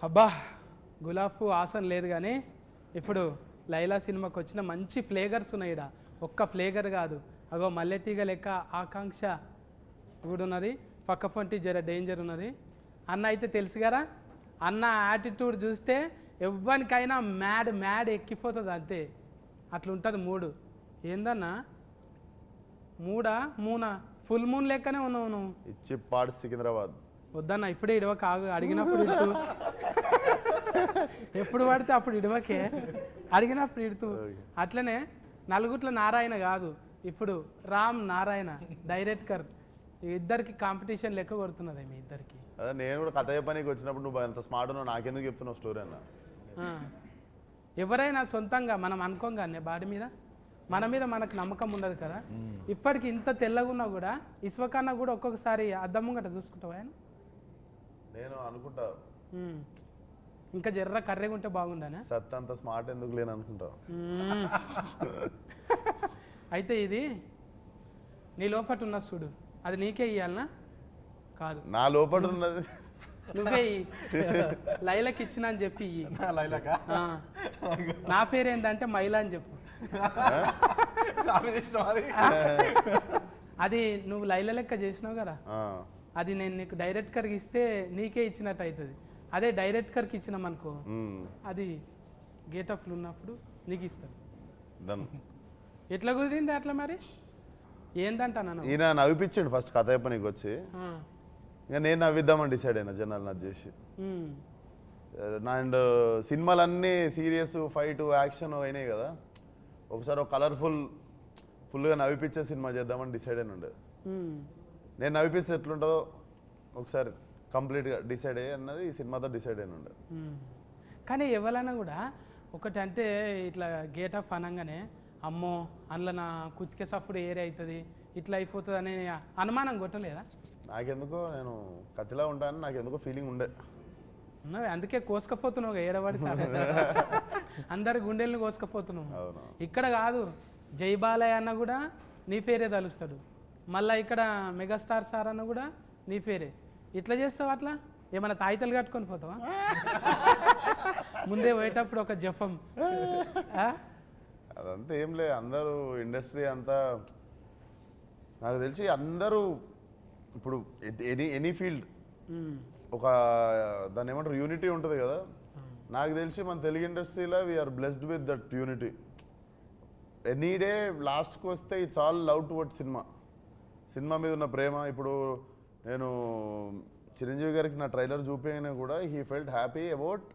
అబ్బా గులాబ్ ఆసన్ లేదు కానీ ఇప్పుడు లైలా సినిమాకి వచ్చిన మంచి ఫ్లేగర్స్ ఉన్నాయి ఇక్కడ. ఒక్క ఫ్లేగర్ కాదు, అగో మల్లెతీగ లెక్క ఆకాంక్ష కూడా ఉన్నది, పక్క పొంటి జర డేంజర్ ఉన్నది. అన్న అయితే తెలుసు కదా, అన్న యాటిట్యూడ్ చూస్తే ఎవ్వరికైనా మ్యాడ్ ఎక్కిపోతుంది అంతే. అట్లా ఉంటుంది మూడు. ఏందన్నా మూనా ఫుల్ మూన్ లెక్కనే ఉన్నావు నువ్వు. ఇచ్చి పాడు సికింద్రాబాద్ వద్దన్న ఇప్పుడే ఇడవ కాగు, అడిగినప్పుడు ఇడుతూ ఎప్పుడు పడితే అప్పుడు ఇడవకే, అడిగినప్పుడు ఇడుతూ. అట్లనే నలుగుట్ల నారాయణ కాదు, ఇప్పుడు రామ్ నారాయణ డైరెక్టర్ ఇద్దరికి కాంపిటీషన్ లెక్క కొడుతున్నది మీ ఇద్దరికి. అదే నేను కూడా కథ చెప్పడానికి వచ్చినప్పుడు నువ్వు అంత స్మార్ట్ ఉన్నావు, నాకెందుకు చెప్తున్నావు స్టోరీ అన్న. ఎవరైనా సొంతంగా మనం అనుకోగానే బాడీ మీద మన మీద మనకు నమ్మకం ఉండదు కదా. ఇప్పటికి ఇంత తెల్లగున్నా కూడా ఇసువకన్నా కూడా ఒక్కొక్కసారి అద్దం ముంగట చూసుకుంటావా ఆయన? నేను అనుకుంటా ఇంకా జర్ర కర్రెగా ఉంటే బాగుండనే. సత్ అంత స్మార్ట్ ఎందుకు లేని అనుకుంటా. అయితే ఇది నీ లోపట ఉన్న చూడు, అది నీకే ఇయ్యాలనా? కాదు, నా లోపల ఉన్నది నువ్వే లైలకి ఇచ్చిన అని చెప్పి నా పేరు ఏంటంటే మైలా అని చెప్పు. అది నువ్వు లైల లెక్క చేసినావు కదా, అది నేను నీకు డైరెక్టర్కి ఇస్తే నీకే ఇచ్చినట్టు అవుతుంది. అదే డైరెక్టర్కి ఇచ్చినాం అనుకో, అది గేట్ ఆఫ్లు ఉన్నప్పుడు నీకు ఇస్తాను. ఎట్లా కుదిరింది అట్లా మరి? ఏందంటా నన్ను ఈయన నవ్విపించాడు ఫస్ట్ కథ చెప్పనీకి వచ్చి, ఇంకా నేను నవ్విద్దామని డిసైడ్ అయినా జనాలు నచ్చి చేసి. అండ్ సినిమాలన్నీ సీరియస్ ఫైట్ యాక్షన్ అయినాయి కదా, ఒకసారి ఒక ఫుల్గా నవ్విపించే సినిమా చేద్దామని డిసైడ్ అయిన ఉండే. నేను నవ్విపిస్తే ఎట్లుంటుందో ఒకసారి కంప్లీట్గా డిసైడ్ అయ్యి అన్నది ఈ సినిమాతో డిసైడ్ అయిన ఉండే. కానీ ఎవరైనా కూడా ఒకటి అంటే ఇట్లా గేట్ ఆఫ్ అనగానే అమ్మో అందులో నా కుతికే సఫ్డ్ ఏరియా అవుతుంది ఇట్లా అయిపోతుంది అనే అనుమానం కొట్టలేదా? నాకెందుకో నేను కత్తిలా ఉంటాను, నాకెందుకో ఫీలింగ్ ఉండే. అందుకే కోసుకపోతున్నావు ఏడబడితే అందరి గుండెల్ని కోసుకపోతున్నావు. ఇక్కడ కాదు, జై బాలయ్య అన్న కూడా నీ పేరే తలుస్తాడు, మళ్ళీ ఇక్కడ మెగాస్టార్ సార్ అన్న కూడా నీ పేరే. ఇట్లా చేస్తావా? అట్లా ఏమైనా తాయితలు కట్టుకొని పోతావా? ముందే పోయేటప్పుడు ఒక జపం. అదంతా ఏం లేదు, అందరూ ఇండస్ట్రీ అంతా నాకు తెలిసి అందరూ ఇప్పుడు ఎనీ ఫీల్డ్ ఒక దాన్ని ఏమంటారు యూనిటీ ఉంటుంది కదా. నాకు తెలిసి మన తెలుగు ఇండస్ట్రీలో we are blessed with that unity. Any day లాస్ట్కి వస్తే it's all love towards cinema మీద ఉన్న ప్రేమ. ఇప్పుడు నేను చిరంజీవి గారికి నా ట్రైలర్ చూపించగానే కూడా హీ ఫెల్ట్ హ్యాపీ అబౌట్,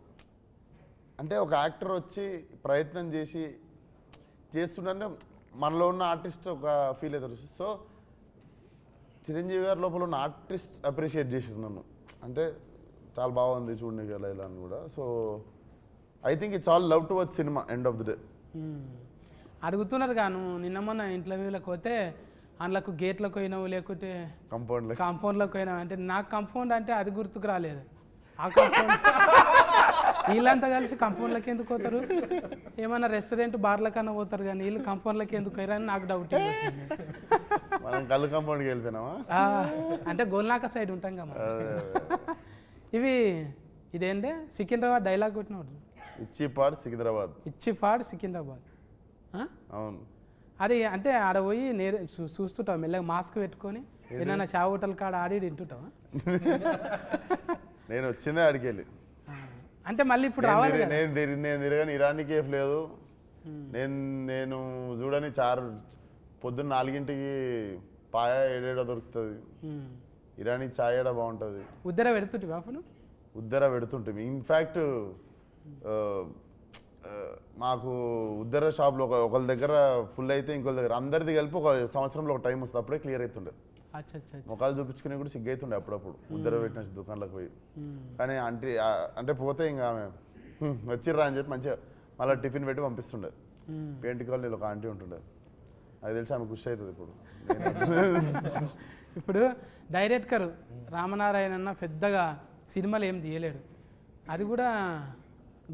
అంటే ఒక యాక్టర్ వచ్చి ప్రయత్నం చేస్తుంటే మనలో ఉన్న ఆర్టిస్ట్ ఒక ఫీల్ అవుతారు. సో చిరంజీవి గారి లోపల ఉన్న ఆర్టిస్ట్ అప్రిషియేట్ చేసారు నన్ను, అంటే చాలా బాగుంది చూడండి కదా ఇలా అని కూడా. So I think it's all love towards cinema end of the day. అడుగుతున్నారు గాను, నిన్న మొన్న ఇంటర్వ్యూలకు పోతే అందులోకి గేట్లకు పోయినావు లేకుంటే కాంపౌండ్లోకి పోయినావు అంటే నాకు కాంపౌండ్ అంటే అది గుర్తుకు రాలేదు. ఆ కాంపౌండ్ వీళ్ళంతా కలిసి కాంపౌండ్లకి ఎందుకు పోతారు? ఏమన్నా రెస్టారెంట్ బార్ల కన్నా పోతారు కానీ వీళ్ళు కాంపౌండ్లకి ఎందుకు పోయారని నాకు డౌట్. మనం కళ్ళు కాంపౌండ్కి వెళ్ళిపోయినావా అంటే గోల్నాక సైడ్ ఉంటాం కదా. ఇదేంటే సికింద్రాబాద్ డైలాగ్ కొట్టినవాడు, ఇచ్చి పాడు సికింద్రాబాద్. అవును, అది అంటే ఆడ పోయి చూస్తుంటావు మెల్లగా మాస్క్ పెట్టుకొని ఏదైనా షా హోటల్ కాడ ఆడి తింటుంటావా? నేను వచ్చిందే ఆడికి వెళ్ళి, అంటే మళ్ళీ ఇప్పుడు రావాలి. నేను తిరగని ఇరానీ కేఫ్ లేదు, నేను చూడని పొద్దున్న 4ంటికి పాయ 7 దొరుకుతుంది, ఇరానీ చాయ్ ఏడా బాగుంటుంది. ఉద్దర పెడుతుంటే అప్పుడు ఉద్దర పెడుతుంటే ఇన్ఫ్యాక్ట్ మాకు ఉద్దర షాప్లో ఒకళ్ళ దగ్గర ఫుల్ అయితే ఇంకొక దగ్గర అందరిది కలిపి ఒక సంవత్సరంలో ఒక టైం వస్తుంది, అప్పుడే క్లియర్ అవుతుండే. ముఖాలు చూపించుకుని కూడా సిగ్గైతుండే అప్పుడప్పుడు ఉద్దర పెట్టిన దుకాణంలోకి పోయి. కానీ అంటే పోతే ఇంకా ఆమె వచ్చిర్రా అని చెప్పి మంచిగా మళ్ళీ టిఫిన్ పెట్టి పంపిస్తుండే. పెయింట్ కాలనీలో ఒక ఆంటీ ఉంటుండే, అది తెలిసి ఆమె ఖుషి అవుతుంది. ఇప్పుడు డైరెక్టర్ రామనారాయణ అన్న పెద్దగా సినిమాలు ఏం తీయలేడు, అది కూడా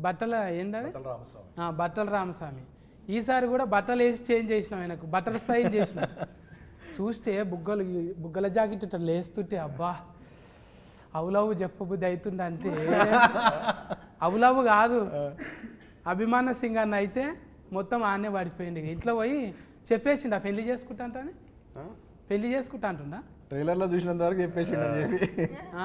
బట్టల బట్టల రామస్వామి. ఈసారి కూడా బట్టలు వేసి చేంజ్ చేసినాం, ఆయనకు బటర్ఫ్లై చేసినాం. చూస్తే బుగ్గల జాకెట్ ఇట్లా లేస్తుంటే అబ్బా అవులవు చెప్పబుద్ధి అవుతుండే అంతే అవులవు కాదు అభిమాన సింగ్ అన్న అయితే మొత్తం ఆనే పడిపోయింది ఇంట్లో పోయి చెప్పేసిండు పెళ్లి చేసుకుంటా అంటని పెళ్లి చేసుకుంటా అంటుండా ट्रेलर లో చూసినంత వరకు చెప్పేసి అని చెప్పి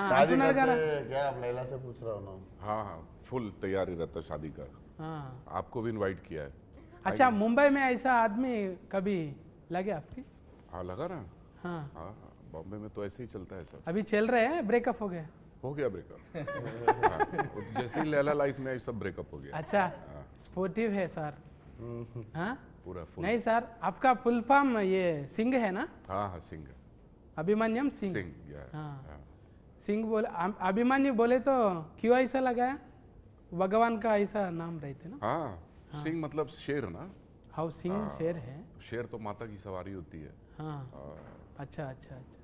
शादी అంటున్నాడు కదా करते क्या आप लैला से पूछ रहा हूँ ना हाँ हाँ फुल तैयारी रहता शादी का हाँ। आपको भी इनवाइट किया है अच्छा मुंबई में ऐसा आदमी कभी लगे आपकी हाँ लगा ना हाँ हाँ हाँ बॉम्बे में तो ऐसे ही चलता है सब अभी चल रहे हैं ब्रेकअप हो गया हो गया ब्रेकअप हाँ, वो जैसे ही लैला लाइफ में आई सब ब्रेकअप हो गया अच्छा स्पोर्टिव है सर हाँ पूरा फुल नहीं सर आपका फुल फॉर्म ये सिंह है ना हाँ हाँ सिंह अभिमन्यम सिंह सिंह या हाँ सिंह बोले अभिमन्यु बोले तो क्यों ऐसा लगाया भगवान का ऐसा नाम रहते ना हाँ सिंह मतलब शेर ना हाउ सिंह शेर है शेर तो माता की सवारी होती है हाँ अच्छा अच्छा अच्छा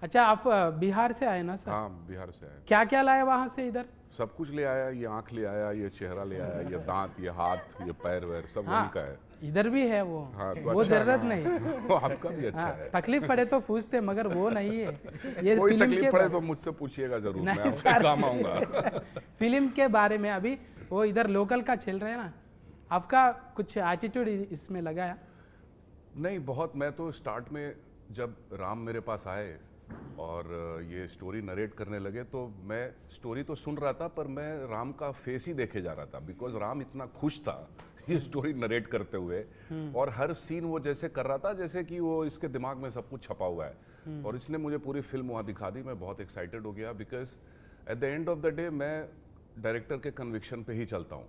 अच्छा आप बिहार से आए ना सर हाँ बिहार से आया क्या क्या लाए वहाँ से इधर सब कुछ ले आया ये आँख ले आया ये चेहरा ले आया ये दांत ये हाथ ये पैर वैर सब वही का है इधर भी है वो हाँ, तो वो अच्छा, जरूरत हाँ। नहीं वो आपका भी अच्छा हाँ, है तकलीफ पड़े तो पूछते मगर वो नहीं है ये कोई फिल्म तकलीफ के पड़े बारे- तो मुझसे पूछिएगा जरूर मैं नहीं, आपके सर। काम आऊंगा फिल्म के बारे में अभी वो इधर लोकल का चल रहा है ना आपका कुछ एटीट्यूड इसमें लगाया नहीं बहुत मैं तो स्टार्ट में जब राम मेरे पास आए और ये स्टोरी नरेट करने लगे तो मैं स्टोरी तो सुन रहा था पर मैं राम का फेस ही देखे जा रहा था बिकॉज राम इतना खुश था ये स्टोरी नरेट करते हुए और हर सीन वो जैसे कर रहा था जैसे कि वो इसके दिमाग में सब कुछ छपा हुआ है और इसने मुझे पूरी फिल्म वहाँ दिखा दी मैं बहुत एक्साइटेड हो गया because at the end of the day मैं डायरेक्टर के कन्विक्शन पे ही चलता हूँ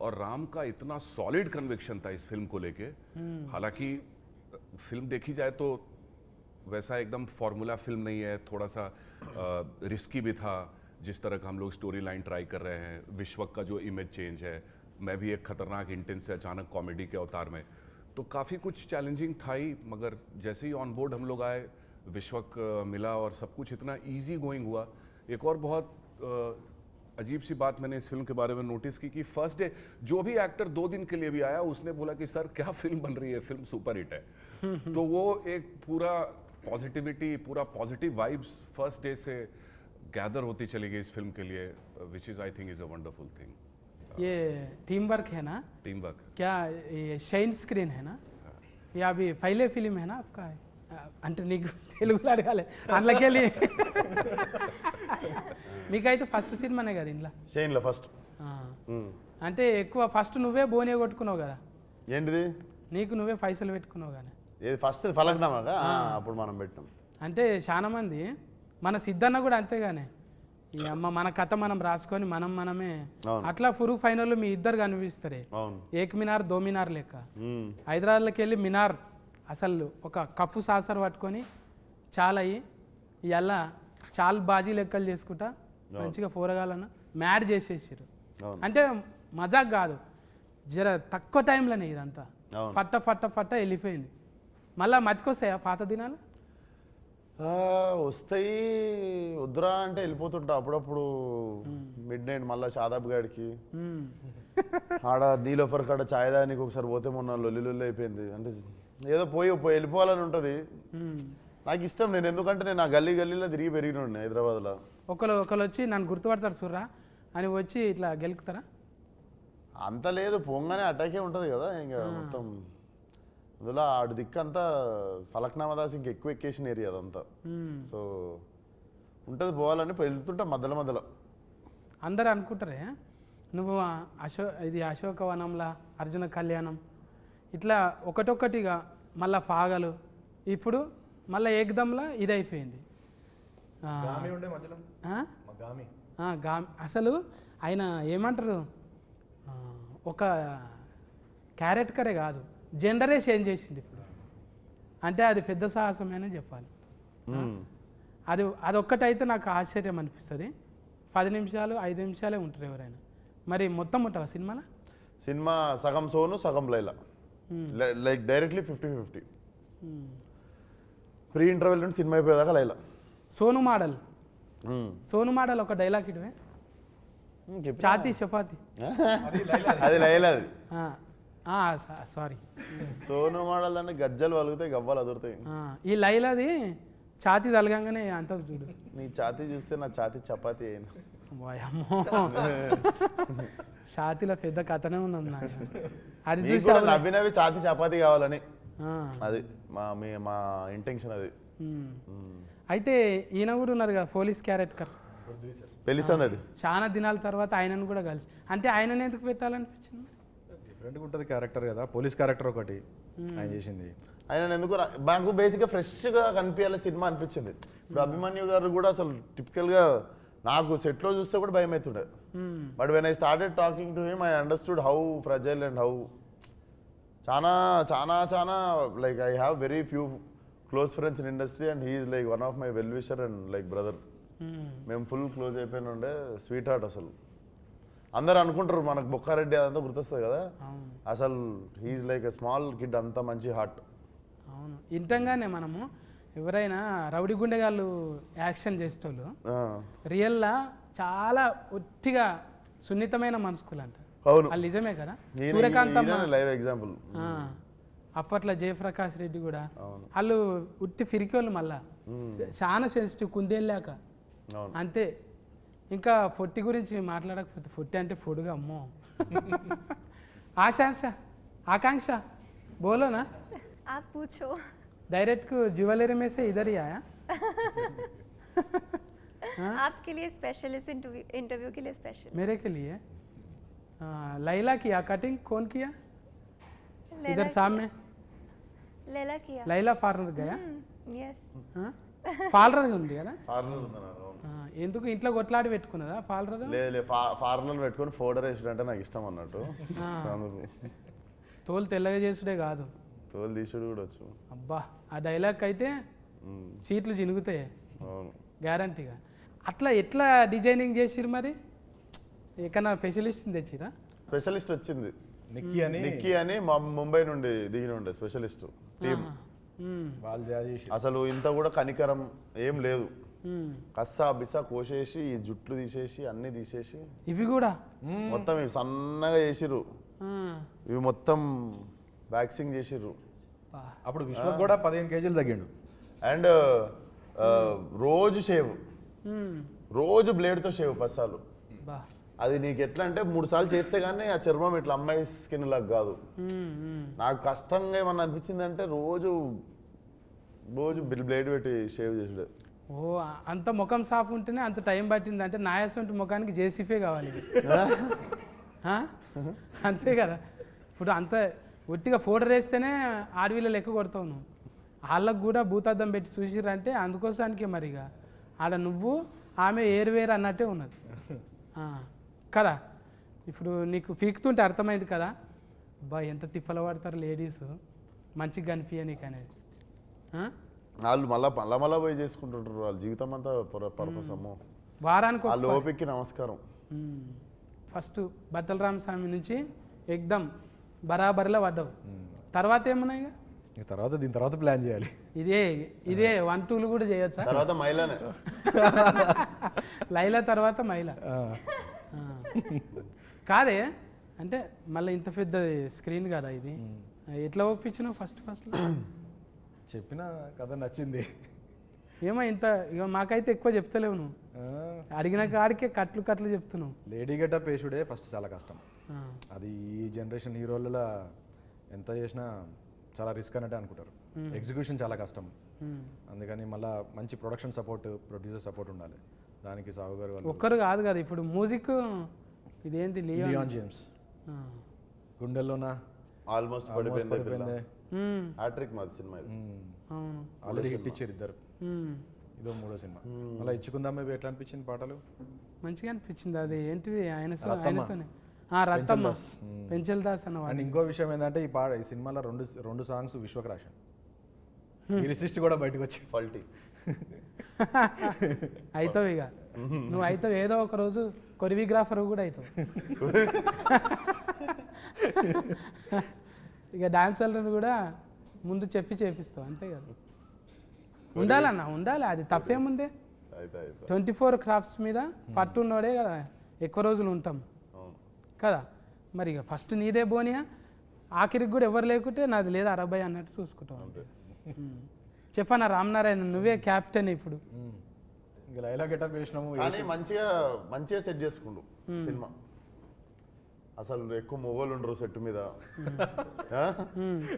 और राम का इतना सॉलिड कन्विक्शन था इस फिल्म को लेके हालांकि फिल्म देखी जाए तो वैसा एकदम फॉर्मूला फिल्म नहीं है थोड़ा सा रिस्की भी था जिस तरह का हम लोग स्टोरी लाइन ट्राई कर रहे हैं विश्वक का जो इमेज चेंज है मैं भी एक खतरनाक इंटेंस से अचानक कॉमेडी के अवतार में तो काफ़ी कुछ चैलेंजिंग था ही मगर जैसे ही ऑन बोर्ड हम लोग आए विश्वक मिला और सब कुछ इतना इजी गोइंग हुआ एक और बहुत अजीब सी बात मैंने इस फिल्म के बारे में नोटिस की कि फर्स्ट डे जो भी एक्टर 2 दिन के लिए भी आया उसने बोला कि सर क्या फिल्म बन रही है फिल्म सुपर हिट है तो वो एक पूरा पॉजिटिविटी पूरा पॉजिटिव वाइब्स फर्स्ट डे से गैदर होती चली गई इस फिल्म के लिए which is I think is a wonderful thing ये टीम वर्क है ना टीम वर्क क्या ये షైన్ స్క్రీన్ है ना ये अभी पहले फिल्म है ना आपका అంటే నీకు తెలుగులో అడగాలి అందులోకెళ్ళి మీకైతే ఫస్ట్ సినిమానే కదా ఇంట్లో షైన్లో ఫస్ట్ అంటే ఎక్కువ ఫస్ట్ నువ్వే బోనే కొట్టుకున్నావు కదా ఏంటిది నీకు నువ్వే పైసలు పెట్టుకున్నావు కానీ ఏది ఫస్ట్ ఫలక్నామాగా అప్పుడు మనం పెట్టినాం అంటే చాలా మంది మన సిద్ధన్న కూడా అంతేగానే ఈ అమ్మ మన కథ మనం రాసుకొని మనమే అవును. అట్లా ఫురు ఫైనల్ మీ ఇద్దరు కనిపిస్తారే అవును ఏక్ మినార్ దో మినార్ లెక్క మ్మ్. హైదరాబాద్లోకి వెళ్ళి మినార్ అసలు ఒక కప్పు సాసర్ పట్టుకొని చాలా అయ్యి ఇలా చాలా బాజీ లెక్కలు చేసుకుంటా మంచిగా పోరగాలన్న మ్యాడ్ చేసేసారు అవును. అంటే మజాక్ కాదు జర తక్కువ టైంలోనే ఇదంతా అవును. ఫట్ట ఫట్ట ఫట్ట వెళ్ళిపోయింది మళ్ళా మతికొస్తాయా పాత దినాలు వస్తాయి వద్దురా అంటే వెళ్ళిపోతుంటా అప్పుడప్పుడు మిడ్ నైట్ మళ్ళీ షాదాబ్ గాడికి మ్మ్. ఆడ నీలోఫర్ కాడ ఛాయ్ దానికి ఒకసారి పోతే మొన్న లొల్లి అయిపోయింది అంటే ఏదో పోయి వెళ్ళిపోవాలని ఉంటుంది మ్మ్. నాకు ఇష్టం నేను ఎందుకంటే నేను ఆ గల్లీలో తిరిగి పెరిగిన హైదరాబాద్లో ఒకరు వచ్చి నన్ను గుర్తుపడతారు సుర్రా అని వచ్చి ఇట్లా గెలుకుతారా అంత లేదు పొంగానే అటాకే ఉంటుంది కదా ఇంకా మొత్తం అందులో ఆడు దిక్కు అంతా ఫలక్నామా దాస్ ఇంక ఎక్కువ ఎక్కేసిన ఏరియా అదంతా మ్మ్. సో ఉంటుంది పోవాలని వెళ్తుంటా మధ్యలో అందరు అనుకుంటారే నువ్వు ఇది అశోకవనంలా అర్జున కళ్యాణం ఇట్లా ఒకటొక్కటిగా మళ్ళా ఫాగలు ఇప్పుడు మళ్ళీ ఏకదంలా ఇది అయిపోయింది గామి ఉండే మధ్యలో మా గామి గామి అసలు ఆయన ఏమంటారు ఒక క్యారెక్టరే కాదు జెండరే చేంజ్ చేసింది ఇప్పుడు అంటే అది పెద్ద సాహసమేనే చెప్పాలి అదొక్కటైతే నాకు ఆశ్చర్యం అనిపిస్తుంది 10 నిమిషాలు 5 నిమిషాలే ఉంటారు ఎవరైనా మరి మొత్తం ఉంటావా సినిమాలో సినిమా సగం సోను సగం Laila like directly 50-50 pre interval నుండి సినిమా అయిపోయేదాకా లైలా సోను మోడల్ ఒక డైలాగ్ ఇటువే చాతి చపాతి అది లైలా అది సారీ సోను మోడల్ అంటే గజ్జలు వలుగుతాయి గవ్వలు అదురుతాయి ఈ లైలాది ఛాతీ తలగంగానే అంటకు చూడు. నీ ఛాతీ చూస్తే నా ఛాతీ చపాతీ అయింది. వాయమ్మో ఛాతీలో పెద్ద కథనే ఉన్నది నాకు. అది నీకు చూసి కూడా నవ్వి ఛాతీ చపాతీ కావాలని అది మా ఇంటెన్షన్ అది. అయితే ఈయన కూడా ఉన్నారు కదా పోలీస్ క్యారెక్టర్ పెళ్లిస్తాడు చాలా దినాల తర్వాత ఆయనను కూడా కలిసి, అంటే ఆయనను ఎందుకు పెట్టాలనిపించింది? డిఫరెంట్గా ఉంటుంది క్యారెక్టర్ కదా, పోలీస్ క్యారెక్టర్ ఒకటి ఆయన చేసింది. ఆయన ఎందుకు మాకు బేసిక్గా ఫ్రెష్గా కనిపించాలి సినిమా అనిపించింది. ఇప్పుడు అభిమన్యు గారు కూడా అసలు టిపికల్గా నాకు సెట్లో చూస్తే కూడా భయం అవుతుండే. But when I started talking to him I understood how fragile and how చాలా చాలా చాలా like I have very few close friends in industry and he is like one of my well wisher and like brother. మేము full close అయిపోయిన ఉండే, sweet heart. అసలు అందరు అనుకుంటారు మనకు బొక్కారెడ్డి అదంతా గుర్తొస్తుంది కదా, అసలు he is like a small kid, అంత మంచి హార్ట్. అవును, ఇంతంగానే మనము ఎవరైనా రౌడీ గుండెగాళ్ళు యాక్షన్ చేసేటోళ్ళు రియల్లా చాలా ఒట్టిగా సున్నితమైన మనసుకులు అంట. అవును, వాళ్ళు నిజమే కదా. Suryakanthamma live example. అప్పట్లో జయప్రకాష్ రెడ్డి కూడా వాళ్ళు ఉట్టి ఫిరికోళ్ళు, మళ్ళా చాలా సెన్సిటివ్ కుందేళ్ళాక అంతే. ఇంకా ఫొట్టి గురించి మాట్లాడకపోతే, ఫొట్టి అంటే ఫుడ్గా అమ్మో. ఆకాంక్ష बोलो ना, आप पूछो. डायरेक्ट को ज्वेलरी में से इधर ही आया. आपके लिए स्पेशल, इस इंटरव्यू के लिए स्पेशल. मेरे के लिए लैला किया कटिंग, कौन किया? इधर सामने लैला किया. लैला पार्लर गया. यस. పార్లర్ ఉంది కదా, పార్లర్ ఉంది నాకు. ఎందుకు ఇంట్లో కొట్లాడి పెట్టుకున్నదా పార్లర్? లేదు పార్లర్ పెట్టుకొని ఫోటో వేసుడు అంటే నాకు ఇష్టం అన్నట్టు. తోలు తెల్లగా చేసుడే కాదు, తోలు తీసుడు కూడా వచ్చు. అబ్బా ఆ డైలాగ్ అయితే సీట్లు చినుగుతాయి అవును, గ్యారంటీగా. అట్లా ఎట్లా డిజైనింగ్ చేసిరు మరి? ఎక్కడన్నా స్పెషలిస్ట్ తెచ్చిరా? స్పెషలిస్ట్ వచ్చింది నిక్కీ అని మా ముంబై నుండి దిగిన ఉండే స్పెషలిస్ట్ టీమ్. వాళ్ళు చేసి అసలు ఇంత కూడా కనికరం ఏం లేదు, కస్సా బిస్సా కోసేసి ఈ జుట్లు తీసేసి అన్ని తీసేసి ఇవి కూడా మొత్తం ఇవి సన్నగా చేసిర్రు, ఇవి మొత్తం వ్యాక్సింగ్ చేసిర్రు. అప్పుడు విశ్వక్ కూడా 15 కేజీలు తగ్గిండు. అండ్ రోజు షేవ్, రోజు బ్లేడ్తో షేవ్ పస్సాలు. అది నీకు ఎట్లా అంటే 3 సార్లు చేస్తే కానీ ఆ చర్మం ఇట్లా అమ్మాయి స్కిన్ లాగా కాదు. నాకు కష్టంగా ఏమన్నా అనిపించింది అంటే రోజు బ్లేడ్ పెట్టి షేవ్ చేసాడు. ఓ అంత ముఖం సాఫ్ ఉంటేనే అంత టైం పట్టింది అంటే నాయసంటి ముఖానికి జేసీఫే కావాలి. అంతే కదా. ఇప్పుడు అంత ఒట్టిగా ఫోటో వేస్తేనే ఆడవిలో లెక్క కొడతావు నువ్వు. వాళ్ళకు కూడా భూతార్థం పెట్టి చూసిరంటే అందుకోసానికే మరిగా ఆడ నువ్వు ఆమె ఏరువేరు అన్నట్టే ఉన్నది కదా. ఇప్పుడు నీకు పీకుతుంటే అర్థమైంది కదా, అబ్బా ఎంత తిప్పలు పడతారు లేడీస్ మంచిగా కనిపించ నీకు అనేది. వాళ్ళు మళ్ళా పోయి చేసుకుంటుంటారు వాళ్ళ జీవితం అంతా పర్పస్. అమ్మో వారానికి వాళ్ళు ఓపిక్కి నమస్కారం. ఫస్ట్ బట్టల రామస్వామి నుంచి ఎగ్దమ్ బరాబర్లో పడ్డావు. తర్వాత ఏమున్నాయి? తర్వాత దీని తర్వాత ప్లాన్ చేయాలి. ఇదే 1, 2 కూడా చేయొచ్చా? తర్వాత మైలానే లైలా తర్వాత మైలా కాదే. అంటే మళ్ళీ ఇంత పెద్ద స్క్రీన్ కదా ఇది, ఎట్లా ఒప్పించినావు ఫస్ట్ చెప్పిన కథ నచ్చింది. ఏమో ఇంత ఇక మాకైతే ఎక్కువ చెప్తలేవు నువ్వు, అడిగిన కాడికే కట్లు చెప్తున్నావు. లేడీ గెటప్ వేసుడే ఫస్ట్ చాలా కష్టం. అది ఈ జనరేషన్ హీరోలలో ఎంత చేసినా చాలా రిస్క్ అన్నట్టే అనుకుంటారు. ఎగ్జిక్యూషన్ చాలా కష్టం. అందుకని మళ్ళీ మంచి ప్రొడక్షన్ సపోర్ట్, ప్రొడ్యూసర్ సపోర్ట్ ఉండాలి. దానికి సాగు గారు ఒక్కరు కాదు కదా. ఇప్పుడు మ్యూజిక్ ఇదేంటి లియాన్ జేమ్స్ గుండెల్లోనా ఆల్మోస్ట్ పడిపోయింది. హ్యాట్రిక్ మాది సినిమా ఇది. ఆల్రెడీ హిట్ ఇచ్చారు ఇద్దరు. ఇదో 3వ సినిమా. అలా ఇచ్చుకుందాం మేబీ ఎట్లా అనిపించింది పాటలు? మంచిగా అనిపించింది. అది ఏంటిది ఆయనతోనే రత్తమ్మ పెంచల్ దాస్ అన్న. అండ్ ఇంకో విషయం ఏంటంటే ఈ సినిమాలో రెండు సాంగ్స్ విశ్వక్ రాశాను. ఈ రిసిస్ట్ కూడా బయటకు వచ్చి ఫాల్టీ అవుతావు ఇక నువ్వు అవుతావు. ఏదో ఒక రోజు కొరియోగ్రాఫర్ కూడా అవుతావు. ఇక డాన్సర్లను కూడా ముందు చేపిస్తావు అంతే కదా. ఉండాలి, అది తప్పేముందే. 24 క్రాఫ్ట్స్ మీద పట్టున్నోడే కదా ఎక్కువ రోజులు ఉంటాం కదా. మరి ఇక ఫస్ట్ నీదే బోనియా, ఆఖరికి కూడా ఎవరు లేకుంటే నాది లేదా 60 అన్నట్టు చూసుకుంటాం అంతే. చెప్పనా రామనారాయణ నువ్వే క్యాప్టెన్ ఇప్పుడు. ఇంకా లైలా గెటప్ వేసినాము. కానీ మంచిగా సెట్ చేసుకుండు సినిమా. అసలు ఎక్కువ మొగోళ్ళు ఉండరు సెట్ మీద.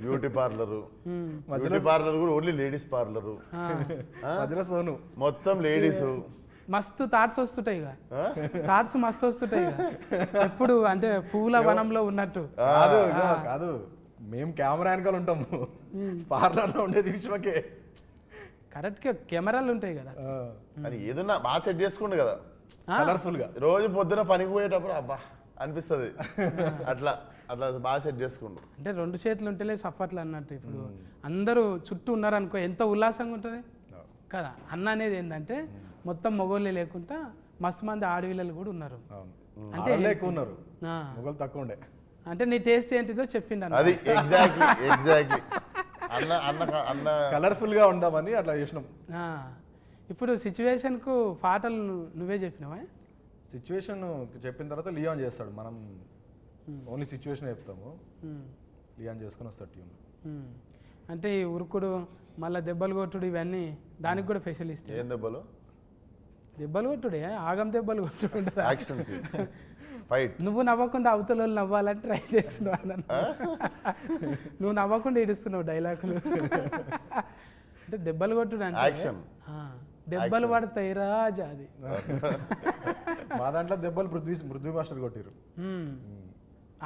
బ్యూటీ పార్లర్ కూడా ఓన్లీ లేడీస్ పార్లర్, మధ్యలో సోను మొత్తం లేడీస్. మస్తు థాట్స్ వస్తుంటాయి ఇక, థాట్స్ మస్తు వస్తుంటాయి ఇక ఎప్పుడు అంటే పూల వనంలో ఉన్నట్టు. కాదు కాదు, మేము కెమెరా వెనకాల ఉంటాము, పార్లర్లో ఉండేది విశ్వకే. కరెక్ట్గా కెమెరాలు ఉంటాయి కదా. అని ఏదన్నా బాగా సెట్ చేసుకుండు కదా కలర్ఫుల్ గా. రోజు పొద్దున పనికి పోయేటప్పుడు అబ్బా అనిపిస్తుంది. అట్లా అట్లా బాగా సెట్ చేసుకుండు. అంటే 2 చేతులు ఉంటేనే సఫర్లు అన్నట్టు. ఇప్పుడు అందరూ చుట్టూ ఉన్నారనుకో ఎంత ఉల్లాసంగా ఉంటుంది కదా. అన్న అనేది ఏంటంటే మొత్తం మగోళ్ళే లేకుండా మస్తు మంది ఆడవిల్లలు కూడా ఉన్నారు. అంటే ఎక్కువ ఉన్నారు, మొగలు తక్కువ ఉండే. అంటే నీ టేస్ట్ ఏంటిదో చెప్పిండు అన్న. అది ఎగ్జాక్ట్లీ అన్న అన్న అన్న కలర్ఫుల్ గా ఉందామని అట్లా చేసినాం. ఇప్పుడు సిచ్యువేషన్కు పాటలు నువ్వే చెప్పినావా? సిచ్యువేషన్ చెప్పిన తర్వాత లియాన్ చేస్తాడు, మనం ఓన్లీ సిచ్యువేషన్ చెప్తాము, లియాన్ చేసుకుని వస్తాడు ట్యూన్. అంటే ఈ ఉరుకుడు మళ్ళీ దెబ్బలు కొట్టుడు ఇవన్నీ దానికి కూడా స్పెషలిస్ట్. ఏం దెబ్బలు? దెబ్బలు కొట్టుడే, ఆగం దెబ్బలు కొట్టుడు, యాక్షన్ ఫైట్. నువ్వు నవ్వకుండా అవతల వాళ్ళు నవ్వాలని ట్రై చేస్తున్నావు అన్న. నువ్వు నవ్వకుండా ఏడుస్తున్నావు డైలాగులు. అంటే దెబ్బలు కొట్టుడు అంటే యాక్షన్, దెబ్బలు పడతాయి రాజా. అది మా దాంట్లో దెబ్బలు పృథ్వీ మాస్టర్ కొట్టిరు,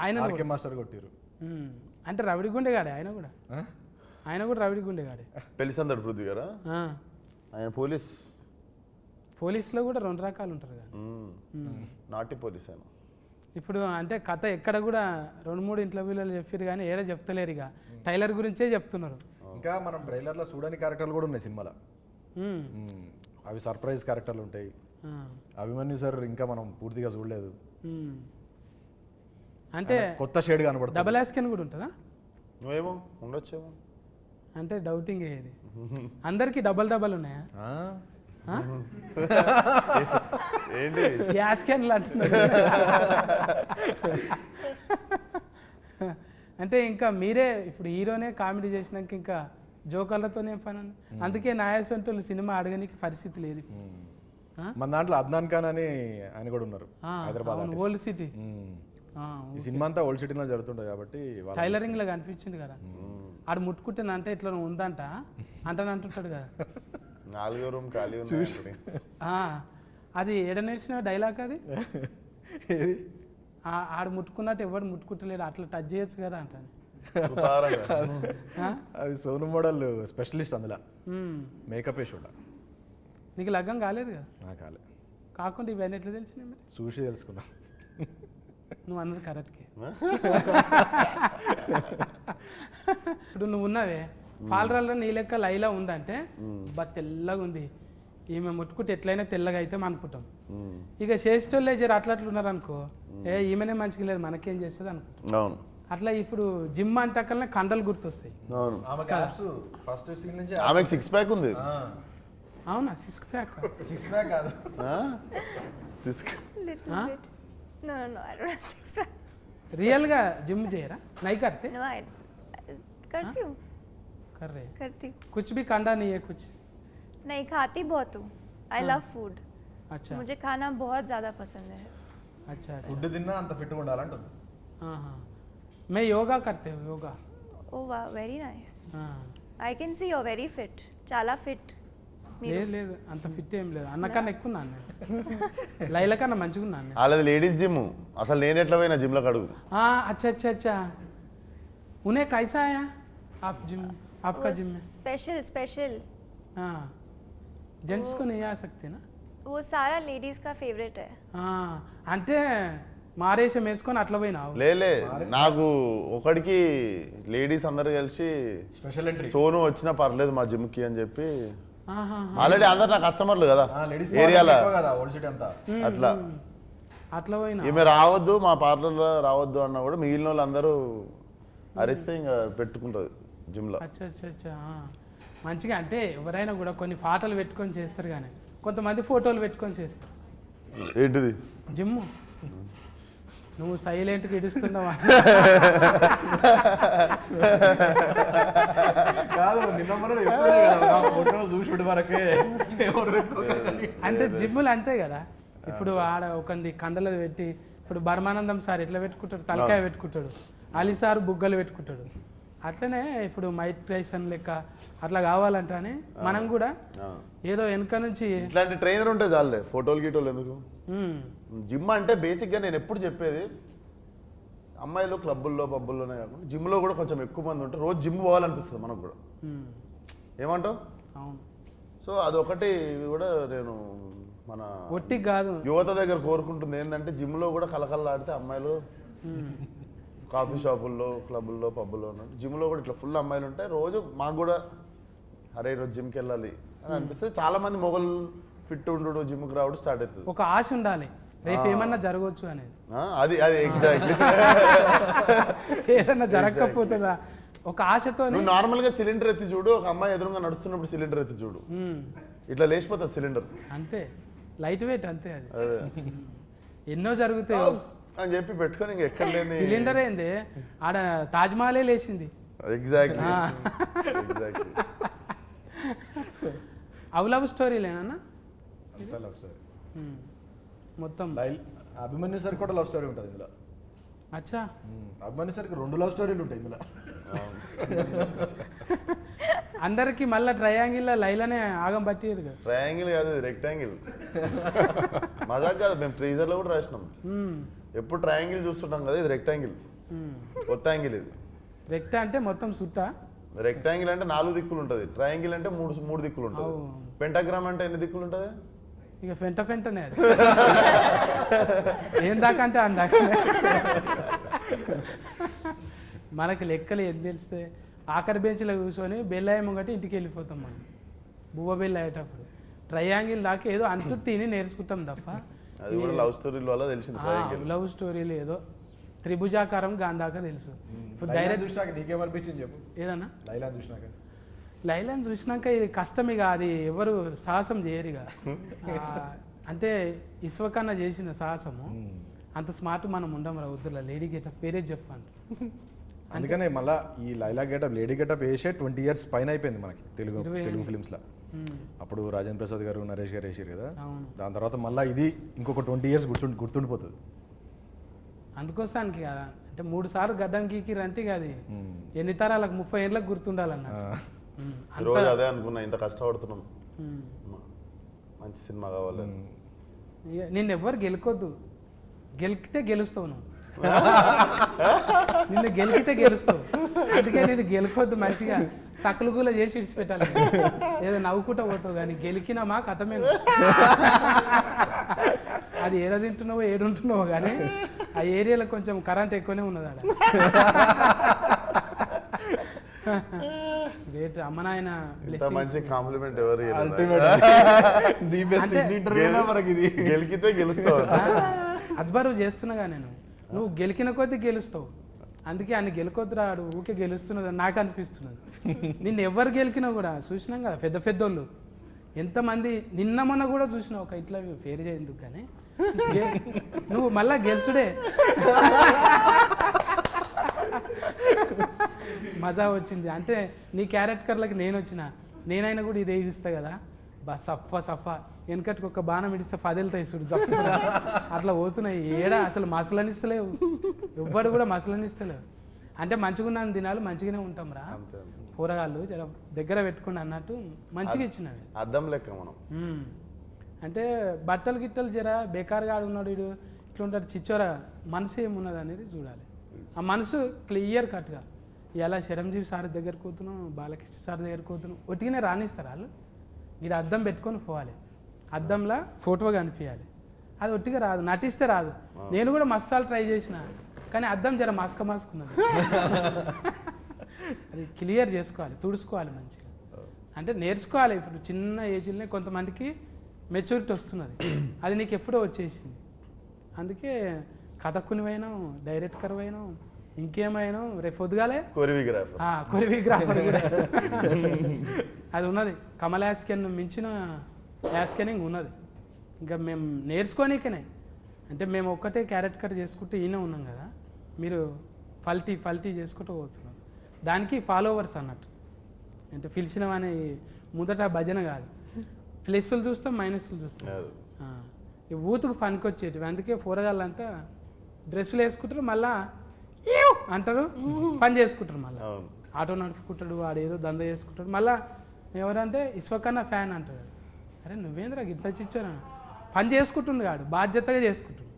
ఆయన మాస్టర్ కొట్టిరు. అంటే రవిడి గుండెగాడే ఆయన కూడా రవిడి గుండెగాడే. పెళ్లిసందడు పృథ్వీ గారా? ఆయన పోలీసులో కూడా 2 రకాలు ఉంటారు కదా. నాటి పోలీస్ ఆయన. ఇప్పుడు అంటే కథ ఎక్కడ కూడా 2-3 ఇంటర్వ్యూలలో చెప్పారు కానీ ఏడ చెప్తలేరు. ఇక టైలర్ గురించే చెప్తున్నారు. ఇంకా మనం ట్రైలర్లో చూడని క్యారెక్టర్లు కూడా ఉన్నాయి సినిమాలో. అవి సర్ప్రైజ్ క్యారెక్టర్లు ఉంటాయి. అభిమన్యు సార్ ఇంకా మనం పూర్తిగా చూడలేదు, అంటే కొత్త షేడ్ కనబడుతుంది. డబల్ యాస్కెన్ కూడా ఉంటుందా? నువ్వేమో ఉండొచ్చేమో అంటే డౌటింగ్ ఇది. అందరికి డబల్ ఉన్నాయా? ఏంటి యాస్కెన్లు అంటున్నారు. అంటే ఇంకా మీరే ఇప్పుడు హీరోనే కామెడీ చేసినాక ఇంకా జోకర్లతోనే పని. అందుకే నాయసంటోళ్ళు సినిమా అడగనికి పరిస్థితి లేదు. మన దాంట్లో అద్నాన్ ఖాన్ అని ఆయన కూడా ఉన్నారు, హైదరాబాద్ ఓల్డ్ సిటీ. ఈ సినిమా అంతా ఓల్డ్ సిటీలో జరుగుతుంటుంది కాబట్టి టైలరింగ్ లాగా అనిపించింది కదా. ఆడు ముట్టుకుంటాను అంటే ఇట్లా ఉందంట అంటాడు కదా. 4వ రూమ్ ఖాళీ ఉంది. అది ఏడ నేర్చిన డైలాగ్ అది. ఆడు ముట్టుకున్నట్టు ఎవరు ముట్టుకుంటలేడు, అట్లా టచ్ చేయొచ్చు కదా అంటాను. అది సోను మోడల్ స్పెషలిస్ట్ అందులో, మేకప్ వేసి ఉండాలి. నీకు లగ్గం కాలేదు కదా? కాలే. కాకుండా ఇవన్నీ ఎట్లా తెలిసినాయి మరి? చూసి తెలుసుకున్నా. నువ్వు అన్నది కరెక్ట్కి. ఇప్పుడు నువ్వు ఉన్నావే పాలరాల్లో నీ లెక్క లైలా ఉందంటే తెల్లగా ఉంది, ఈమె ముట్టుకుంటే ఎట్లయినా తెల్లగా అయితే అనుకుంటాం. ఇక చేసేటోళ్ళే జర అట్లట్లున్నారు అనుకో, ఈమెనే మంచిగా లేదు మనకేం చేస్తుంది అనుకుంటాం. అట్లా ఇప్పుడు జిమ్ అంటకల్నే కండలు గుర్తొస్తాయి. ఆమెకు 6 ప్యాక్ ఉంది. అవునా? 6 ప్యాక్ కాదు, రియల్గా జిమ్ చేయరా? నై करते? करती हूँ, कर रहे करती। कुछ भी कंडा नहीं है कुछ? नहीं, खाती बहुत हूँ। I love food. अच्छा, मुझे खाना बहुत ज़्यादा पसंद है। अच्छा ఫుడ్ తిన్నా అంత ఫిట్గా ఉండాలంటుంది. हाँ, मैं योगा करते हूँ, yoga. Oh wow, very nice. हाँ. I can see you're very fit. చాలా fit. లేదు అంత ఫిట్ ఏం లేదు, అన్నకన్నా ఎక్కువ ఉన్నాను నేను. లైల కన్నా మంచిగా ఉన్నాను నేను. వాళ్ళది లేడీస్ జిమ్. అసలు నేను ఎట్లా పోయినా జిమ్లో అడుగు. अच्छा अच्छा अच्छा, उन्हें कैसा आया आप जिम में? आपका जिम में स्पेशल हाँ, जेंट्स को नहीं आ सकते ना? वो सारा लेडीज का फेवरेट है. అంటే మారేషం వేసుకొని అట్లా పోయినావు? లేలే, నాకు ఒకడికి లేడీస్ అందరు కలిసి స్పెషల్ ఎంట్రీ సోను వచ్చినా పర్లేదు మా జిమ్కి అని చెప్పి, ఆల్రెడీ అందరు నా కస్టమర్లు కదా లేడీస్ ఏరియాలో, కదా ఓల్డ్ సిటీ అంతా. అట్లా అట్లా పోయినా ఈమె రావద్దు మా పార్లర్లో రావద్దు అన్నా కూడా మిగిలిన వాళ్ళు అందరూ అరిస్తే ఇంకా పెట్టుకుంటుంది జిమ్లో. అచ్చా అచ్చా అచ్చా, మంచిగా. అంటే ఎవరైనా కూడా కొన్ని ఫోటోలు పెట్టుకొని చేస్తారు, కానీ కొంతమంది ఫోటోలు పెట్టుకొని చేస్తారు. ఏంటిది? జిమ్ నువ్వు సైలెంట్గా ఇడుస్తున్నావా? కాదు నిన్న మనం ఎప్పుడే కదా ఫోటో చూసి వరకే అంటే జిమ్ములు అంతే కదా. ఇప్పుడు ఆడ ఒకంది కండలు పెట్టి, ఇప్పుడు బర్మానందం సార్ ఎట్లా పెట్టుకుంటాడు, తలకాయ పెట్టుకుంటాడు, అలీ సార్ బుగ్గలు పెట్టుకుంటాడు. అట్లనే ఇప్పుడు మైక్ టైసన్ లెక్క అట్లా కావాలంటే అని మనం కూడా ఏదో వెనక నుంచి ఇట్లాంటి ట్రైనర్ ఉంటే చాలే, ఫోటోలు గీటోలు ఎందుకు. జిమ్ అంటే బేసిక్గా నేను ఎప్పుడు చెప్పేది, అమ్మాయిలు క్లబ్బుల్లో పబ్బుల్లోనే కాకుండా జిమ్లో కూడా కొంచెం ఎక్కువ మంది ఉంటే రోజు జిమ్ పోవాలనిపిస్తుంది మనకు కూడా. ఏమంటావు? అవును. సో అదొకటి కూడా నేను మన ఒట్టి కాదు యువత దగ్గర కోరుకుంటుంది ఏంటంటే, జిమ్లో కూడా కలకల్లాడితే అమ్మాయిలు కాఫీ షాపుల్లో క్లబ్బుల్లో పబ్బుల్లో ఉన్నట్టు జిమ్లో కూడా ఇట్లా ఫుల్ అమ్మాయిలు ఉంటాయి. రోజు మాకు కూడా అరే ఈరోజు జిమ్కి వెళ్ళాలి అని అనిపిస్తుంది. చాలా మంది మొగలు ఫిట్ ఉండు జిమ్కి రావడం స్టార్ట్ అవుతుంది. ఒక ఆశ ఉండాలి, రేపు ఏమన్నా జరగవచ్చు అనేది. అది ఎగ్జాక్ట్లీ. ఏదన్నా జరగకపోతుందా ఒక ఆశతో. నువ్వు నార్మల్గా సిలిండర్ ఎత్తి చూడు, ఒక అమ్మాయి ఎదురుగా నడుస్తున్నప్పుడు సిలిండర్ ఎత్తి చూడు, ఇట్లా లేచిపోతుంది సిలిండర్. అంతే, లైట్ వెయిట్ అంతే. అది అదే ఎన్నో జరుగుతాయి అని చెప్పి పెట్టుకొని ఇంక ఎక్కడ లేని సిలిండర్ ఏంది ఆడ తాజ్మహలే లేచింది. ఎగ్జాక్ట్లీ. అవు లవ్ స్టోరీలేనా లవ్ స్టోరీ మొత్తం? అభిమన్యు సార్ కూడా లవ్ స్టోరీ ఉంటుంది ఇందులో. అచ్చా, అభిమన్యు సార్కి 2 లవ్ స్టోరీలు ఉంటాయి ఇందులో. అందరికి మళ్ళీ ట్రయాంగిల్ లైలానే ఆగం పట్టేది కదా. ట్రయాంగిల్ కాదు, రెక్టాంగిల్. మజాక్ కాదు, మేము ట్రీజర్లో కూడా రాసినాం. ఎప్పుడు ట్రయాంగిల్ చూస్తుంటాం కదా, ఇది రెక్టాంగిల్, కొత్త యాంగిల్ ఇది. రెక్ట అంటే మొత్తం సుట్టా, రెక్టాంగిల్ అంటే 4 దిక్కులు ఉంటుంది, ట్రయాంగిల్ అంటే 3 దిక్కులు ఉంటుంది. పెంటాగ్రామ్ అంటే ఎన్ని దిక్కులు ఉంటుంది? ఇక ఫెంటనే అది. ఏం దాకా అంటే అందాక మనకి లెక్కలు ఏం తెలిస్తే ఆఖరి బెంచ్లో కూర్చొని బెల్లయ్య ముంగటి ఇంటికి వెళ్ళిపోతాం మనం, బువ్వ బెల్ల అయ్యేటప్పుడు. ట్రయాంగిల్ దాకా ఏదో అంటూ తిని నేర్చుకుంటాం తప్ప అది కూడా లవ్ స్టోరీల వల్ల తెలిసింది. లవ్ స్టోరీలు ఏదో త్రిభుజాకారం గాంధాకా తెలుసు. ఇప్పుడు డైరెక్ట్ చూసినాక నీకేమనిపించింది చెప్పు. ఏదన్నా లైలా చూసినాక? లైలాని చూసినాక ఇది కష్టం, ఇక అది ఎవరు సాహసం చేయరు ఇక. అంటే ఇస్వకన్నా చేసిన సాహసము అంత స్మార్ట్ మనం ఉండం రా వద్దులా. లేడీ గెటప్ వేరే చెప్పండి. అందుకనే మళ్ళీ ఈ లైలా గెటప్ లేడీ గెటప్ వేసే 20 years పైన అయిపోయింది మనకి తెలుగు ఫిలిమ్స్లో. అప్పుడు రాజేంద్ర ప్రసాద్ గారు నరేష్ గారు వేసారు కదా, దాని తర్వాత మళ్ళీ ఇది ఇంకొక 20 years గుర్తుండిపోతుంది. అందుకోసానికి కదా, అంటే 3 సార్లు గడ్డం గీకిరంటే ఇక అది ఎన్ని తరాలకు 30 ఏళ్ళకి గుర్తుండాలన్న. రోజు అదే అనుకున్నా, ఇంత కష్టపడుతున్నాం, మంచి సినిమా కావాలి. నిన్ను ఎవ్వరు గెలుకొద్దు, గెలికితే గెలుస్తావు నువ్వు. నిన్ను గెలికితే గెలుస్తావు, అందుకే నేను గెలుకొద్దు, మంచిగా సకలు కూల చేసి ఇడిచిపెట్టాలి. ఏదో నవ్వుకుంటా పోతావు కానీ గెలికినామా కథమే. అది ఏదో తింటున్నావో ఏడుంటున్నావో కానీ ఆ ఏరియాలో కొంచెం కరెంట్ ఎక్కువనే ఉన్నది ఆడ. గ్రేట్. అమ్మ నాయన మంచి కాంప్లిమెంట్ ఎవరు గెలికితే గెలుస్తావు. అజ్బారు చేస్తున్నాగా నేను, నువ్వు గెలికిన కొద్దీ గెలుస్తావు, అందుకే ఆయన గెలుకొద్దు రాడు, ఊకే గెలుస్తున్నది నాకు అనిపిస్తున్నది. నిన్ను ఎవరు గెలికినా కూడా చూసినాం కదా, పెద్ద పెద్దోళ్ళు ఎంతమంది. నిన్న మొన్న కూడా చూసినావు ఒక ఇట్లా పేరు చేయందుకు కానీ నువ్వు మళ్ళా గెలుసుడే. మజా వచ్చింది అంటే నీ క్యారెక్టర్లకి నేను వచ్చిన, నేనైనా కూడా ఇదే ఇడిస్తా కదా, సఫా వెనకటికి ఒక బాణం ఇడిస్తే 10 వెళ్తాయి చూడు జప్పు, అట్లా పోతున్నాయి. ఏడా అసలు మసలనిస్తలేవు, ఎవ్వడు కూడా మసలనిస్తలేవు. అంటే మంచిగున్నాను దినాలు మంచిగానే ఉంటాం రా, కూరగాయలు జర దగ్గర పెట్టుకుని అన్నట్టు మంచిగా ఇచ్చినవి. అద్దం లెక్క మనం. అంటే బట్టలు గిట్టలు జర బేకారుగా ఆడున్నాడు వీడు, ఇట్లుంటాడు చిచ్చోరా, మనసు ఏమున్నది అనేది చూడాలి. ఆ మనసు క్లియర్ కట్గా. ఇలా చిరంజీవి సార్ దగ్గరికి పోతున్నాం, బాలకృష్ణ సార్ దగ్గరికి పోతున్నాం, ఒట్టిగానే రాణిస్తారు వాళ్ళు. వీడు అద్దం పెట్టుకొని పోవాలి, అద్దంలో ఫోటో కనిపించాలి. అది ఒట్టిగా రాదు, నటిస్తే రాదు. నేను కూడా మసాలు ట్రై చేసిన కానీ అద్దం జర మాస్కున్నది. అది క్లియర్ చేసుకోవాలి, తుడుచుకోవాలి మంచిగా. అంటే నేర్చుకోవాలి. ఇప్పుడు చిన్న ఏజ్లోనే కొంతమందికి మెచ్యూరిటీ వస్తున్నది, అది నీకు ఎప్పుడో వచ్చేసింది. అందుకే కథకునివైనా డైరెక్టర్ అయినా ఇంకేమైనా రేపు పొద్దుగాలే కొరియోగ్రాఫర్ కూడా అది ఉన్నది. కమల్ యాస్కెన్ మించిన యాస్కెనింగ్ ఉన్నది. ఇంకా మేము నేర్చుకోనికనే అంటే మేము ఒక్కటే క్యారెక్టర్ చేసుకుంటూ ఈయన ఉన్నాం కదా, మీరు ఫల్టీ చేసుకుంటూ పోతున్నాం. దానికి ఫాలోవర్స్ అన్నట్టు. అంటే పిలిచినవని మొదట భజన కాదు, ప్లస్లు చూస్తాం మైనస్లు చూస్తాం. ఈ ఊతుకు ఫన్కి వచ్చేటివి. అందుకే పోరగాళ్ళంతా డ్రెస్సులు వేసుకుంటారు, మళ్ళా "ఈవ్" అంటారు, పని చేసుకుంటారు. మళ్ళీ ఆటో నడుపుకుంటాడు, వాడు ఏదో దంద చేసుకుంటాడు. మళ్ళీ ఎవరంటే ఇస్వకన్నా ఫ్యాన్ అంటాడు. అరే నువ్వేంద్రా గిత్త చిచ్చారా, పని చేసుకుంటుండు కాడు, బాధ్యతగా చేసుకుంటుండు.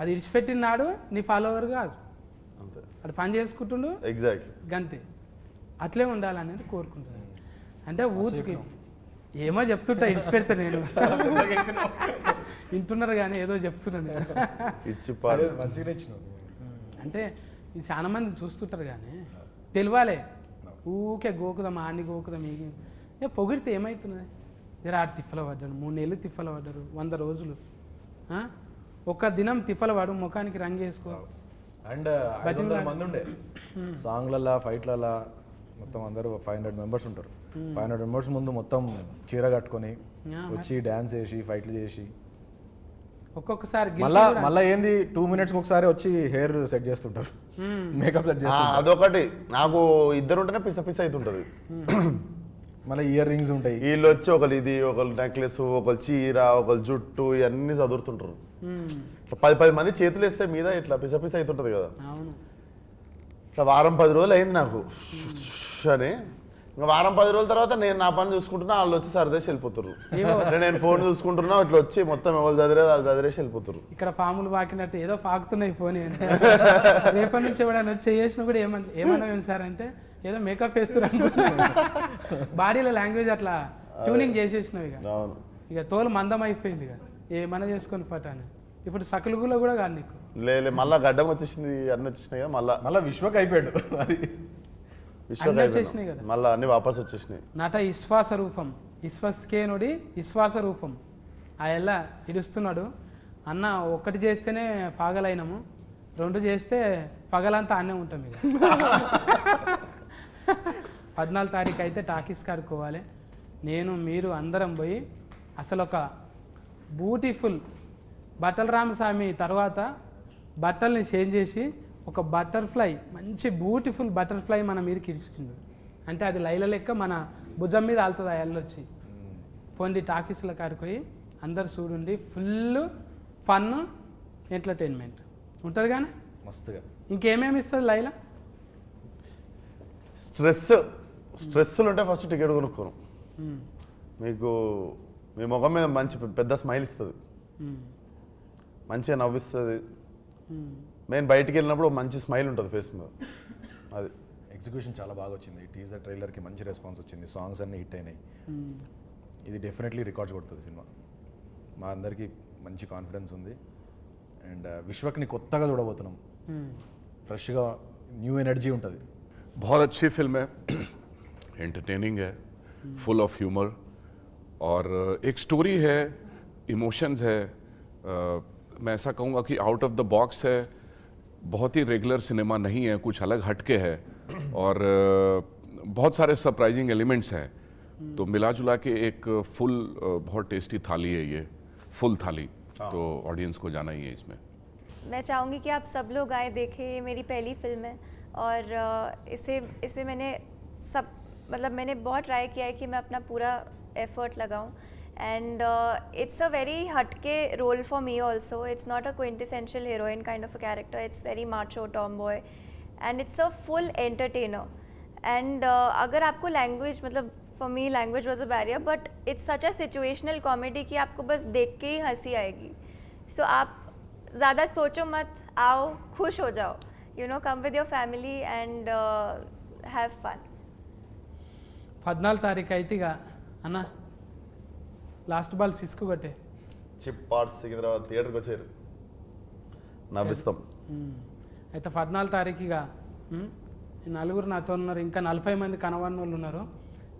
అది ఇడిచిపెట్టినాడు నీ ఫాలోవర్ కాదు, అంతే. అది పని చేసుకుంటుండు ఎగ్జాక్ట్లీ. గంతే. అట్లే ఉండాలనేది కోరుకుంటున్నాను. అంటే ఊరికి ఏమో చెప్తుంటా, ఇడిచిపెడతా నేను. వింటున్నారు కానీ ఏదో చెప్తున్నాను నేను. ఇచ్చి పాడు. మంచిగా ఇచ్చినావు. అంటే ఇది చాలా మంది చూస్తుంటారు కానీ తెలియాలి. ఊకే గోకుదాం ఆన్ని గోకుదాం ఇక పొగిడితే ఏమవుతున్నది? జర ఆడు తిప్పల పడ్డాడు, 3 నెలలు తిప్పల పడ్డారు, 100 రోజులు. ఒక దినం తిప్పల పడు, ముఖానికి రంగు వేసుకో. అండ్ 500 మంది ఉండే సాంగ్లలా ఫైట్లలా మొత్తం అందరూ 500 మెంబర్స్ ఉంటారు. 500 మెంబర్స్ ముందు మొత్తం చీర కట్టుకొని వచ్చి డ్యాన్స్ చేసి ఫైట్లు చేసి ఒక్కొక్కసారి మళ్ళా ఏంది 2 minutes ఒకసారి వచ్చి హెయిర్ సెట్ చేస్తుంటారు, మేకప్ సెట్ చేస్తుంటారు. అదొకటి నాకు ఇద్దరు ఉంటేనే పిస అవుతుంటది. మళ్ళీ ఇయర్ రింగ్స్ ఉంటాయి. వీళ్ళు వచ్చి ఒకరు ఇది, ఒకరు నెక్లెస్, ఒకరు చీర, ఒకరు జుట్టు, ఇవన్నీ చదువుతుంటారు. ఇట్లా 10 మంది చేతులు వేస్తే మీద ఇట్లా పిస అవుతుంటది కదా. అవును. ఇట్లా వారం 10 రోజులు అయింది నాకు అని. ఇంకా వారం 10 రోజుల తర్వాత నేను నా పని చూసుకుంటున్నా, వాళ్ళు వచ్చి సరదేసి వెళ్ళిపోతారు. నేను ఫోన్ చూసుకుంటున్నా, ఇట్లా వచ్చి మొత్తం ఎవరు చదివేది వాళ్ళు చదివేసి వెళ్ళిపోతారు. ఇక్కడ పాములు పాకినట్టు ఏదో పాకుతున్నాయి ఫోన్. రేపటి నుంచి ఎవడన్నా వచ్చి చేసినా కూడా ఏమన్నా సార్ అంటే ఏదో మేకప్ వేస్తున్నారు. బాడీలో లాంగ్వేజ్ అట్లా ట్యూనింగ్ చేసేసినావు. ఇక తోలు మందం అయిపోయింది. ఇక ఏమన్నా చేసుకొని పట్టాను. ఇప్పుడు సకలుగులో కూడా కాదు నీకు. లేదు మళ్ళీ గడ్డం వచ్చేసింది, అన్నీ వచ్చేసినాయి కదా. మళ్ళీ విశ్వక్ అయిపోయాడు. వచ్చేసినాయి కదా, మళ్ళీ అన్ని వాపస్ వచ్చేసినాయి. నట విశ్వాస రూపం విశ్వస్కేనుడి విశ్వాస రూపం. ఆ ఎలా ఇడుస్తున్నాడు అన్న. ఒక్కటి చేస్తేనే పగలైనము, 2 చేస్తే పగలంతా అన్నే ఉంటాం. ఇక 14 తారీఖు అయితే టాకీస్ కాడుకోవాలి. నేను మీరు అందరం పోయి అసలు ఒక బ్యూటిఫుల్ బట్టల రామస్వామి తర్వాత బట్టల్ని చేంజ్ చేసి ఒక బటర్ఫ్లై, మంచి బ్యూటిఫుల్ బటర్ఫ్లై మన మీదకి ఇడిచిండు. అంటే అది లైల లెక్క మన భుజం మీద ఆలుతుంది. ఆ ఎల్లొచ్చి పోండి టాకీస్ల కాడిపోయి అందరు చూడండి. ఫుల్ ఫన్ ఎంటర్టైన్మెంట్ ఉంటుంది కానీ మస్తుగా. ఇంకేమేమి ఇస్తుంది లైలా? స్ట్రెస్సులు ఉంటే ఫస్ట్ టికెట్ కొనుక్కోను. మీకు మీ ముఖం మీద మంచి పెద్ద స్మైల్ ఇస్తుంది, మంచిగా నవ్విస్తుంది. మెయిన్ బయటికి వెళ్ళినప్పుడు మంచి స్మైల్ ఉంటుంది ఫేస్ మీద. అది ఎగ్జిక్యూషన్ చాలా బాగా వచ్చింది. టీజర్ ట్రైలర్కి మంచి రెస్పాన్స్ వచ్చింది. సాంగ్స్ అన్నీ హిట్ అయినాయి. ఇది డెఫినెట్లీ రికార్డ్స్ కొడుతుంది సినిమా. మా అందరికీ మంచి కాన్ఫిడెన్స్ ఉంది. అండ్ విశ్వక్ని కొత్తగా చూడబోతున్నాం. ఫ్రెష్గా న్యూ ఎనర్జీ ఉంటుంది. बहुत अच्छी फिल्म है, एंटरटेनिंग है, फुल ऑफ ह्यूमर और एक स्टोरी है, इमोशंस है. मैं ऐसा कहूँगा कि आउट ऑफ द बॉक्स है, बहुत ही रेगुलर सिनेमा नहीं है, कुछ अलग हटके है और बहुत सारे सरप्राइजिंग एलिमेंट्स हैं. तो मिला जुला के एक फुल बहुत टेस्टी थाली है ये, फुल थाली. तो ऑडियंस को जाना ही है इसमें. मैं चाहूँगी कि आप सब लोग आए देखें. ये मेरी पहली फिल्म है और इसमें मैंने बहुत ट्राई किया है कि मैं अपना पूरा एफर्ट लगाऊं. एंड इट्स अ वेरी हटके role for me also. It's not a quintessential heroine kind of a character. It's very macho tomboy and it's a full entertainer. And अगर आपको language for me language was a barrier, but it's such a situational comedy कि आपको बस देख के ही हंसी आएगी. सो आप ज़्यादा सोचो मत, आओ खुश हो जाओ. come with your family and have fun. 14 తారీఖు అయితే ఇక అన్న లాస్ట్ బాల్ సిస్కు కొట్టే చిప్ పార్ట్స్ సికింద్రాబాద్ థియేటర్కి వచ్చారు, నవ్విస్తాం. అయితే 14 తారీఖు ఇక ఈ నలుగురు నాతో ఉన్నారు, ఇంకా 40 మంది కనవన్న వాళ్ళు ఉన్నారు.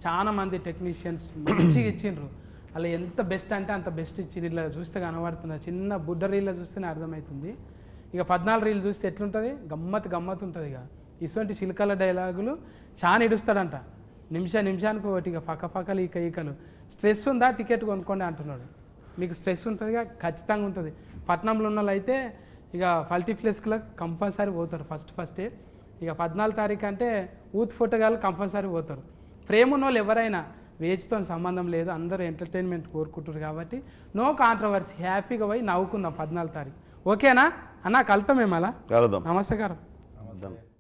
చాలా మంది టెక్నీషియన్స్ మంచిగా ఇచ్చిండ్రు. అలా ఎంత బెస్ట్ అంటే అంత బెస్ట్ ఇచ్చిండ్రు. ఇలా చూస్తే కనబడుతున్నారు, చిన్న బుడ్డ రీల్లో చూస్తేనే అర్థమవుతుంది. ఇక 14 రీల్ చూస్తే ఎట్లుంటుంది, గమ్మత్ ఉంటుంది. ఇక ఇటువంటి చిలకల డైలాగులు చాలా ఇడుస్తాడంట. నిమిషానికి ఒకటి ఇక ఫకలు ఈకలు. స్ట్రెస్ ఉందా టికెట్ కొనుక్కోండి అంటున్నాడు. మీకు స్ట్రెస్ ఉంటుందిగా, ఖచ్చితంగా ఉంటుంది. పట్నంలో ఉన్న వాళ్ళు అయితే ఇక మల్టీప్లెక్స్లకు కంపల్సరీ పోతారు ఫస్టే. ఇక 14 తారీఖు అంటే యూత్ ఫోటోగాళ్ళు కంపల్సరీ పోతారు. ప్రేమ ఉన్న వాళ్ళు ఎవరైనా వేజ్తో సంబంధం లేదు, అందరూ ఎంటర్టైన్మెంట్ కోరుకుంటారు కాబట్టి నో కాంట్రవర్సీ, హ్యాపీగా పోయి నవ్వుకుందాం 14 తారీఖు. ఓకేనా అన్న? కలుతాం మేము అలా. కలుద్దాం. నమస్కారం. Done.